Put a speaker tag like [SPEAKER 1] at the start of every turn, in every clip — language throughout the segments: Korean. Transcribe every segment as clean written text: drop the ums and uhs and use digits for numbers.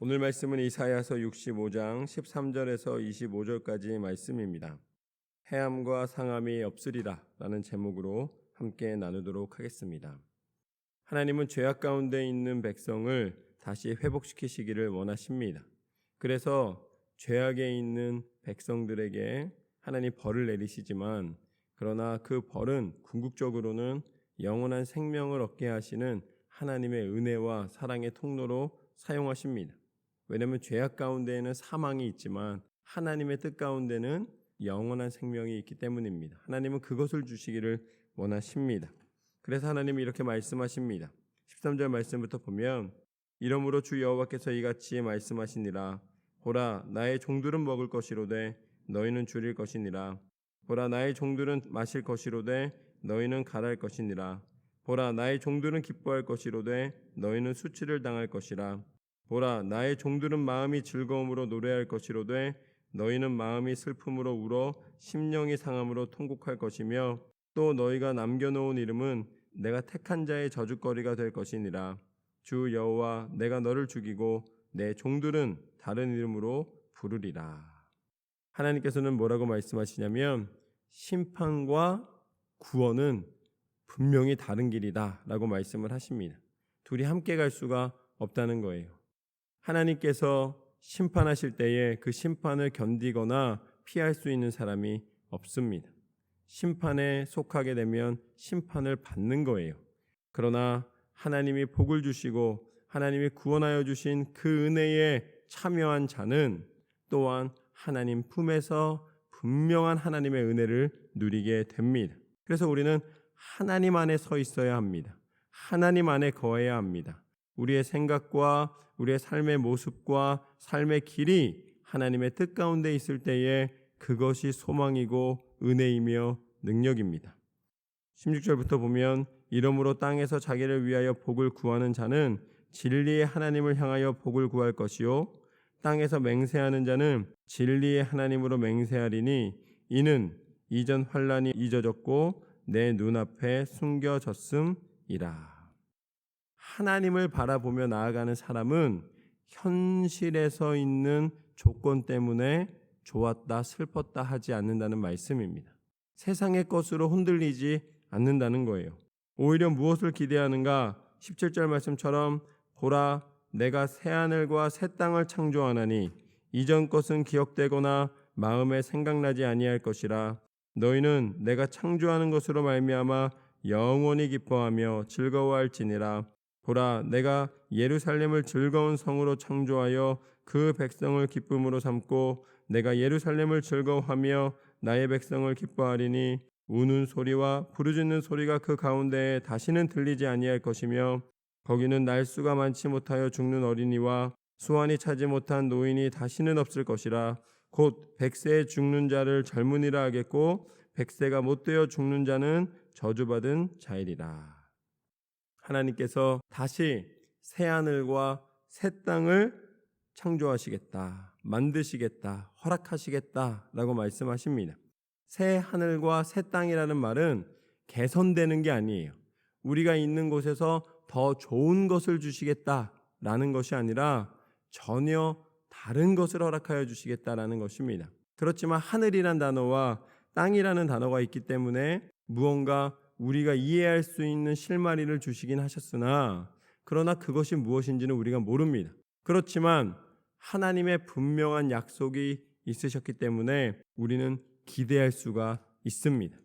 [SPEAKER 1] 오늘 말씀은 이사야서 65장 13절에서 25절까지 말씀입니다. 해함과 상함이 없으리라 라는 제목으로 함께 나누도록 하겠습니다. 하나님은 죄악 가운데 있는 백성을 다시 회복시키시기를 원하십니다. 그래서 죄악에 있는 백성들에게 하나님 벌을 내리시지만 그러나 그 벌은 궁극적으로는 영원한 생명을 얻게 하시는 하나님의 은혜와 사랑의 통로로 사용하십니다. 왜냐하면 죄악 가운데에는 사망이 있지만 하나님의 뜻 가운데는 영원한 생명이 있기 때문입니다. 하나님은 그것을 주시기를 원하십니다. 그래서 하나님이 이렇게 말씀하십니다. 13절 말씀부터 보면 이러므로 주 여호와께서 이같이 말씀하시니라. 보라, 나의 종들은 먹을 것이로되 너희는 줄일 것이니라. 보라, 나의 종들은 마실 것이로되 너희는 갈할 것이니라. 보라, 나의 종들은 기뻐할 것이로되 너희는 수치를 당할 것이라. 보라, 나의 종들은 마음이 즐거움으로 노래할 것이로되 너희는 마음이 슬픔으로 울어 심령이 상함으로 통곡할 것이며 또 너희가 남겨놓은 이름은 내가 택한 자의 저주거리가 될 것이니라. 주 여호와, 내가 너를 죽이고 내 종들은 다른 이름으로 부르리라. 하나님께서는 뭐라고 말씀하시냐면 심판과 구원은 분명히 다른 길이다 라고 말씀을 하십니다. 둘이 함께 갈 수가 없다는 거예요. 하나님께서 심판하실 때에 그 심판을 견디거나 피할 수 있는 사람이 없습니다. 심판에 속하게 되면 심판을 받는 거예요. 그러나 하나님이 복을 주시고 하나님이 구원하여 주신 그 은혜에 참여한 자는 또한 하나님 품에서 분명한 하나님의 은혜를 누리게 됩니다. 그래서 우리는 하나님 안에 서 있어야 합니다. 하나님 안에 거해야 합니다. 우리의 생각과 우리의 삶의 모습과 삶의 길이 하나님의 뜻 가운데 있을 때에 그것이 소망이고 은혜이며 능력입니다. 16절부터 보면 이러므로 땅에서 자기를 위하여 복을 구하는 자는 진리의 하나님을 향하여 복을 구할 것이요 땅에서 맹세하는 자는 진리의 하나님으로 맹세하리니 이는 이전 환난이 잊어졌고 내 눈앞에 숨겨졌음이라. 하나님을 바라보며 나아가는 사람은 현실에서 있는 조건 때문에 좋았다 슬펐다 하지 않는다는 말씀입니다. 세상의 것으로 흔들리지 않는다는 거예요. 오히려 무엇을 기대하는가? 17절 말씀처럼 보라, 내가 새하늘과 새 땅을 창조하나니 이전 것은 기억되거나 마음에 생각나지 아니할 것이라. 너희는 내가 창조하는 것으로 말미암아 영원히 기뻐하며 즐거워할지니라. 보라, 내가 예루살렘을 즐거운 성으로 창조하여 그 백성을 기쁨으로 삼고 내가 예루살렘을 즐거워하며 나의 백성을 기뻐하리니 우는 소리와 부르짖는 소리가 그 가운데에 다시는 들리지 아니할 것이며 거기는 날수가 많지 못하여 죽는 어린이와 수완이 차지 못한 노인이 다시는 없을 것이라. 곧 백세에 죽는 자를 젊은이라 하겠고 백세가 못되어 죽는 자는 저주받은 자이리라. 하나님께서 다시 새하늘과 새 땅을 창조하시겠다, 만드시겠다, 허락하시겠다라고 말씀하십니다. 새 하늘과 새 땅이라는 말은 개선되는 게 아니에요. 우리가 있는 곳에서 더 좋은 것을 주시겠다라는 것이 아니라 전혀 다른 것을 허락하여 주시겠다라는 것입니다. 그렇지만 하늘이란 단어와 땅이라는 단어가 있기 때문에 무언가 우리가 이해할 수 있는 실마리를 주시긴 하셨으나 그러나 그것이 무엇인지는 우리가 모릅니다. 그렇지만 하나님의 분명한 약속이 있으셨기 때문에 우리는 기대할 수가 있습니다.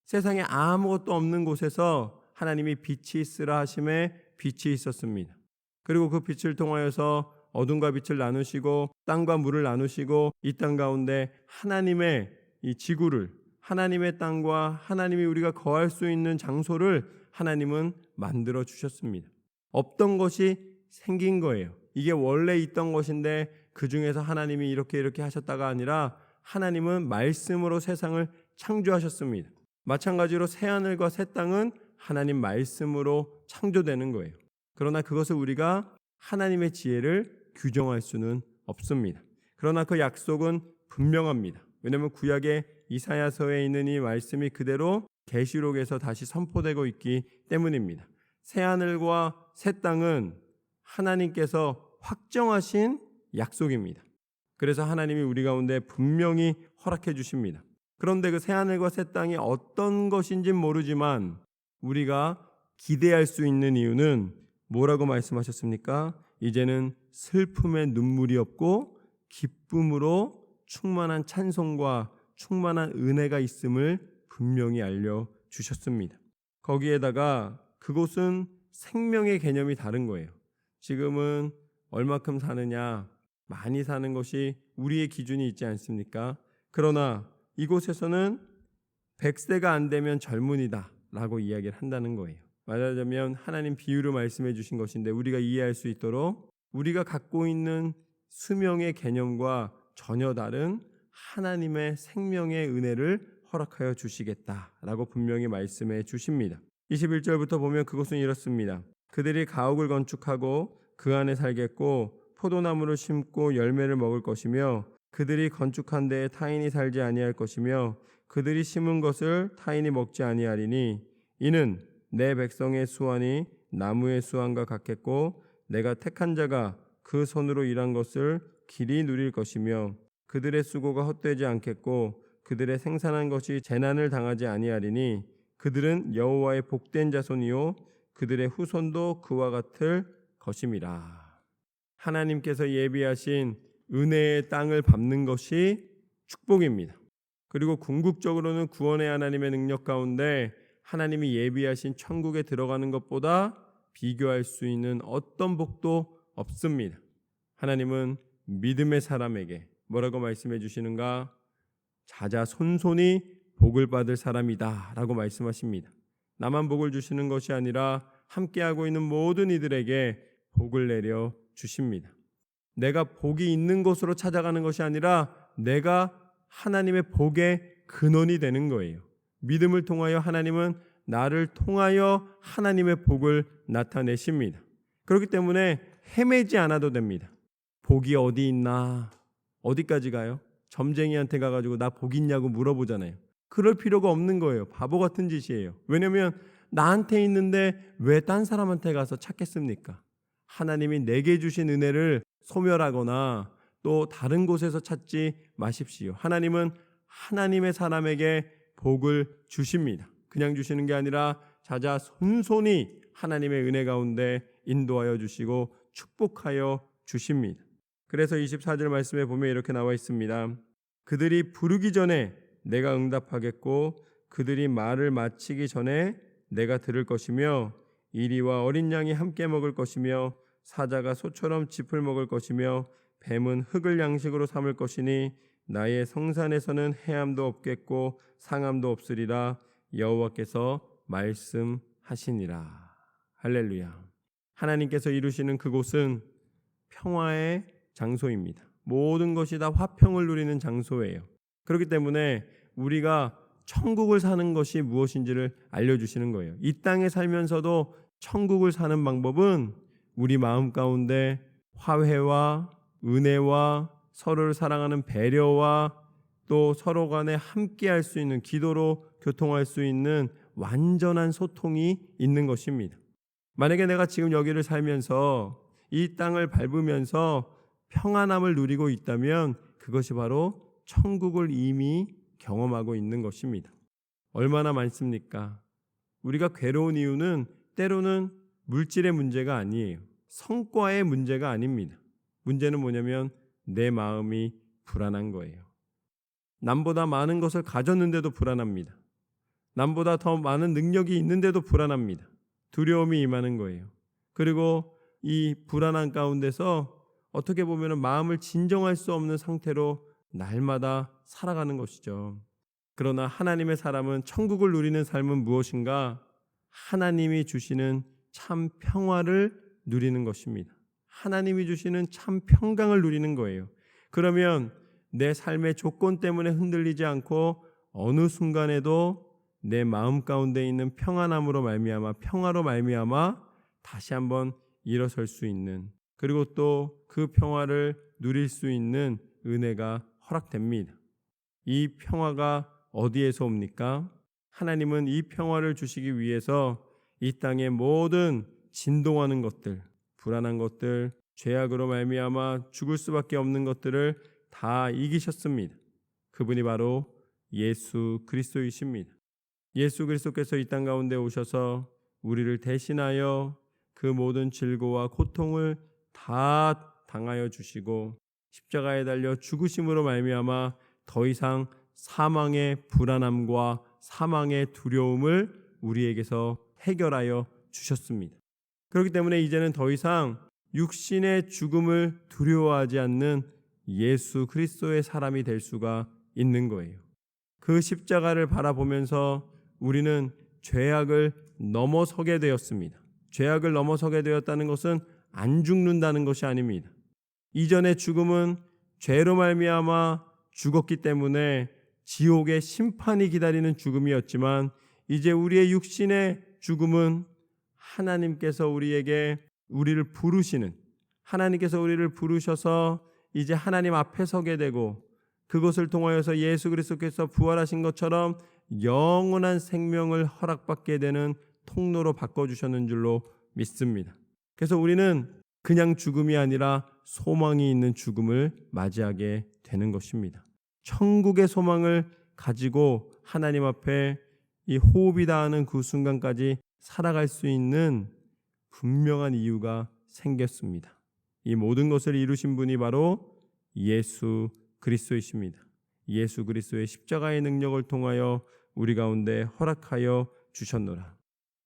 [SPEAKER 1] 세상에 아무것도 없는 곳에서 하나님이 빛이 있으라 하심에 빛이 있었습니다. 그리고 그 빛을 통하여서 어둠과 빛을 나누시고 땅과 물을 나누시고 이 땅 가운데 하나님의 이 지구를 하나님의 땅과 하나님이 우리가 거할 수 있는 장소를 하나님은 만들어 주셨습니다. 없던 것이 생긴 거예요. 이게 원래 있던 것인데 그 중에서 하나님이 이렇게 하셨다가 아니라 하나님은 말씀으로 세상을 창조하셨습니다. 마찬가지로 새하늘과 새 땅은 하나님 말씀으로 창조되는 거예요. 그러나 그것을 우리가 하나님의 지혜를 규정할 수는 없습니다. 그러나 그 약속은 분명합니다. 왜냐하면 구약의 이사야서에 있는 이 말씀이 그대로 계시록에서 다시 선포되고 있기 때문입니다. 새하늘과 새 땅은 하나님께서 확정하신 약속입니다. 그래서 하나님이 우리 가운데 분명히 허락해 주십니다. 그런데 그 새하늘과 새 땅이 어떤 것인지는 모르지만 우리가 기대할 수 있는 이유는 뭐라고 말씀하셨습니까? 이제는 슬픔에 눈물이 없고 기쁨으로 충만한 찬송과 충만한 은혜가 있음을 분명히 알려주셨습니다. 거기에다가 그곳은 생명의 개념이 다른 거예요. 지금은 얼마큼 사느냐, 많이 사는 것이 우리의 기준이 있지 않습니까? 그러나 이곳에서는 100세가 안 되면 젊은이다 라고 이야기를 한다는 거예요. 말하자면 하나님 비유로 말씀해 주신 것인데 우리가 이해할 수 있도록 우리가 갖고 있는 수명의 개념과 전혀 다른 하나님의 생명의 은혜를 허락하여 주시겠다라고 분명히 말씀해 주십니다. 21절부터 보면 그것은 이렇습니다. 그들이 가옥을 건축하고 그 안에 살겠고 포도나무를 심고 열매를 먹을 것이며 그들이 건축한 데에 타인이 살지 아니할 것이며 그들이 심은 것을 타인이 먹지 아니하리니 이는 내 백성의 수완이 나무의 수완과 같겠고 내가 택한 자가 그 손으로 일한 것을 길이 누릴 것이며 그들의 수고가 헛되지 않겠고 그들의 생산한 것이 재난을 당하지 아니하리니 그들은 여호와의 복된 자손이요 그들의 후손도 그와 같을 것임이라. 하나님께서 예비하신 은혜의 땅을 밟는 것이 축복입니다. 그리고 궁극적으로는 구원의 하나님의 능력 가운데 하나님이 예비하신 천국에 들어가는 것보다 비교할 수 있는 어떤 복도 없습니다. 하나님은 믿음의 사람에게 뭐라고 말씀해 주시는가? 자자손손이 복을 받을 사람이다 라고 말씀하십니다. 나만 복을 주시는 것이 아니라 함께하고 있는 모든 이들에게 복을 내려 주십니다. 내가 복이 있는 곳으로 찾아가는 것이 아니라 내가 하나님의 복의 근원이 되는 거예요. 믿음을 통하여 하나님은 나를 통하여 하나님의 복을 나타내십니다. 그렇기 때문에 헤매지 않아도 됩니다. 복이 어디 있나? 어디까지 가요? 점쟁이한테 가가지고 나 복 있냐고 물어보잖아요. 그럴 필요가 없는 거예요. 바보 같은 짓이에요. 왜냐하면 나한테 있는데 왜 딴 사람한테 가서 찾겠습니까? 하나님이 내게 주신 은혜를 소멸하거나 또 다른 곳에서 찾지 마십시오. 하나님은 하나님의 사람에게 복을 주십니다. 그냥 주시는 게 아니라 자자손손이 하나님의 은혜 가운데 인도하여 주시고 축복하여 주십니다. 그래서 24절 말씀에 보면 이렇게 나와 있습니다. 그들이 부르기 전에 내가 응답하겠고 그들이 말을 마치기 전에 내가 들을 것이며 이리와 어린 양이 함께 먹을 것이며 사자가 소처럼 짚을 먹을 것이며 뱀은 흙을 양식으로 삼을 것이니 나의 성산에서는 해함도 없겠고 상함도 없으리라 여호와께서 말씀하시니라. 할렐루야. 하나님께서 이루시는 그곳은 평화의 장소입니다. 모든 것이 다 화평을 누리는 장소예요. 그렇기 때문에 우리가 천국을 사는 것이 무엇인지를 알려주시는 거예요. 이 땅에 살면서도 천국을 사는 방법은 우리 마음 가운데 화해와 은혜와 서로를 사랑하는 배려와 또 서로 간에 함께할 수 있는 기도로 교통할 수 있는 완전한 소통이 있는 것입니다. 만약에 내가 지금 여기를 살면서 이 땅을 밟으면서 평안함을 누리고 있다면 그것이 바로 천국을 이미 경험하고 있는 것입니다. 얼마나 많습니까? 우리가 괴로운 이유는 때로는 물질의 문제가 아니에요. 성과의 문제가 아닙니다. 문제는 뭐냐면 내 마음이 불안한 거예요. 남보다 많은 것을 가졌는데도 불안합니다. 남보다 더 많은 능력이 있는데도 불안합니다. 두려움이 임하는 거예요. 그리고 이 불안한 가운데서 어떻게 보면 마음을 진정할 수 없는 상태로 날마다 살아가는 것이죠. 그러나 하나님의 사람은 천국을 누리는 삶은 무엇인가? 하나님이 주시는 참 평화를 누리는 것입니다. 하나님이 주시는 참 평강을 누리는 거예요. 그러면 내 삶의 조건 때문에 흔들리지 않고 어느 순간에도 내 마음 가운데 있는 평안함으로 말미암아 평화로 말미암아 다시 한번 일어설 수 있는 그리고 또 그 평화를 누릴 수 있는 은혜가 허락됩니다. 이 평화가 어디에서 옵니까? 하나님은 이 평화를 주시기 위해서 이 땅의 모든 진동하는 것들, 불안한 것들, 죄악으로 말미암아 죽을 수밖에 없는 것들을 다 이기셨습니다. 그분이 바로 예수 그리스도이십니다. 예수 그리스도께서 이 땅 가운데 오셔서 우리를 대신하여 그 모든 질고와 고통을 다 당하여 주시고 십자가에 달려 죽으심으로 말미암아 더 이상 사망의 불안함과 사망의 두려움을 우리에게서 해결하여 주셨습니다. 그렇기 때문에 이제는 더 이상 육신의 죽음을 두려워하지 않는 예수 그리스도의 사람이 될 수가 있는 거예요. 그 십자가를 바라보면서 우리는 죄악을 넘어서게 되었습니다. 죄악을 넘어서게 되었다는 것은 안 죽는다는 것이 아닙니다. 이전의 죽음은 죄로 말미암아 죽었기 때문에 지옥의 심판이 기다리는 죽음이었지만 이제 우리의 육신의 죽음은 하나님께서 우리를 부르시는, 하나님께서 우리를 부르셔서 이제 하나님 앞에 서게 되고 그것을 통하여서 예수 그리스도께서 부활하신 것처럼 영원한 생명을 허락받게 되는 통로로 바꿔주셨는 줄로 믿습니다. 그래서 우리는 그냥 죽음이 아니라 소망이 있는 죽음을 맞이하게 되는 것입니다. 천국의 소망을 가지고 하나님 앞에 이 호흡이 닿는 그 순간까지 살아갈 수 있는 분명한 이유가 생겼습니다. 이 모든 것을 이루신 분이 바로 예수 그리스도이십니다. 예수 그리스도의 십자가의 능력을 통하여 우리 가운데 허락하여 주셨노라.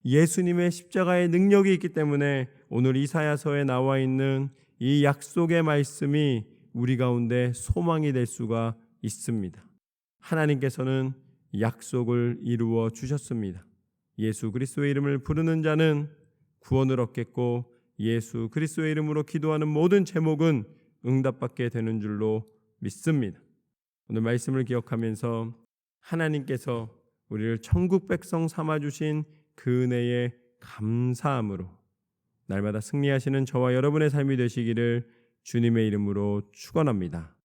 [SPEAKER 1] 예수님의 십자가의 능력이 있기 때문에 오늘 이사야서에 나와 있는 이 약속의 말씀이 우리 가운데 소망이 될 수가 있습니다. 하나님께서는 약속을 이루어 주셨습니다. 예수 그리스도의 이름을 부르는 자는 구원을 얻겠고 예수 그리스도의 이름으로 기도하는 모든 제목은 응답받게 되는 줄로 믿습니다. 오늘 말씀을 기억하면서 하나님께서 우리를 천국 백성 삼아주신 그 은혜에 감사함으로 날마다 승리하시는 저와 여러분의 삶이 되시기를 주님의 이름으로 축원합니다.